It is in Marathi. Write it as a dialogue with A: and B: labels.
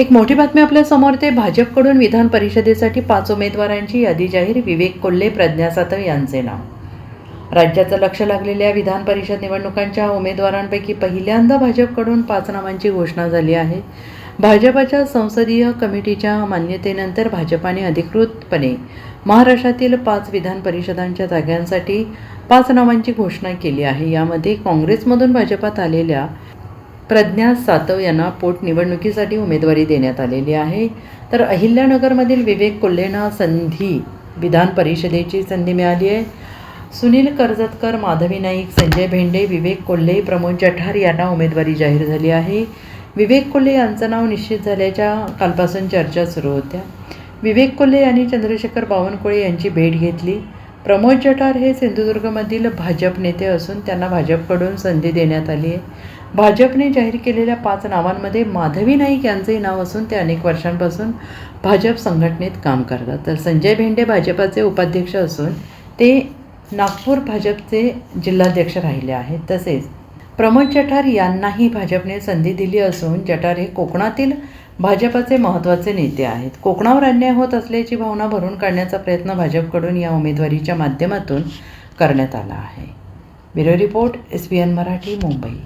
A: एक मोठी बातमी आपल्या समोर ते भाजपकडून विधान परिषदेसाठी 5 उमेदवारांची यादी जाहीर. विवेक कोल्हे, प्रज्ञा सातव यांचे नाव. राज्याचं लक्ष लागलेल्या विधान परिषद निवडणुकांच्या उमेदवारांपैकी पहिल्यांदा भाजपकडून 5 नावांची घोषणा झाली आहे. भाजपच्या संसदीय कमिटीच्या मान्यतेनंतर भाजपाने अधिकृतपणे महाराष्ट्रातील 5 विधान परिषदांच्या जागांसाठी 5 नावांची घोषणा केली आहे. यामध्ये काँग्रेसमधून भाजपात आलेल्या प्रज्ञा सातव यांना पोटनिवडणुकीसाठी उमेदवारी देण्यात आलेली आहे. तर अहिल्यानगरमधील विवेक कोल्हेंना विधान परिषदेची संधी मिळाली आहे. सुनील कर्जतकर, माधवी नाईक, संजय भेंडे, विवेक कोल्हे, प्रमोद जठार यांना उमेदवारी जाहीर झाली आहे. विवेक कोल्हे यांचं नाव निश्चित झाल्याच्या कालपासून चर्चा सुरू होत्या. विवेक कोल्हे यांनी चंद्रशेखर बावनकुळे यांची भेट घेतली. प्रमोद जठार हे सिंधुदुर्गमधील भाजप नेते असून त्यांना भाजपकडून संधी देण्यात आली आहे. भाजपने जाहीर केलेल्या 5 नावांमध्ये माधवी नाईक यांचेही नाव असून ते अनेक वर्षांपासून भाजप संघटनेत काम करतात. तर संजय भेंडे भाजपाचे उपाध्यक्ष असून ते नागपूर भाजपचे जिल्हाध्यक्ष राहिले आहेत. तसेच प्रमोद जठार यांनाही भाजपने संधी दिली असून जठार हे कोकणातील भाजपाचे महत्त्वाचे नेते आहेत. कोकणावर अन्याय होत असल्याची भावना भरून काढण्याचा प्रयत्न भाजपकडून या उमेदवारीच्या माध्यमातून करण्यात आला आहे. Bureau report, SBN Marathi, Mumbai.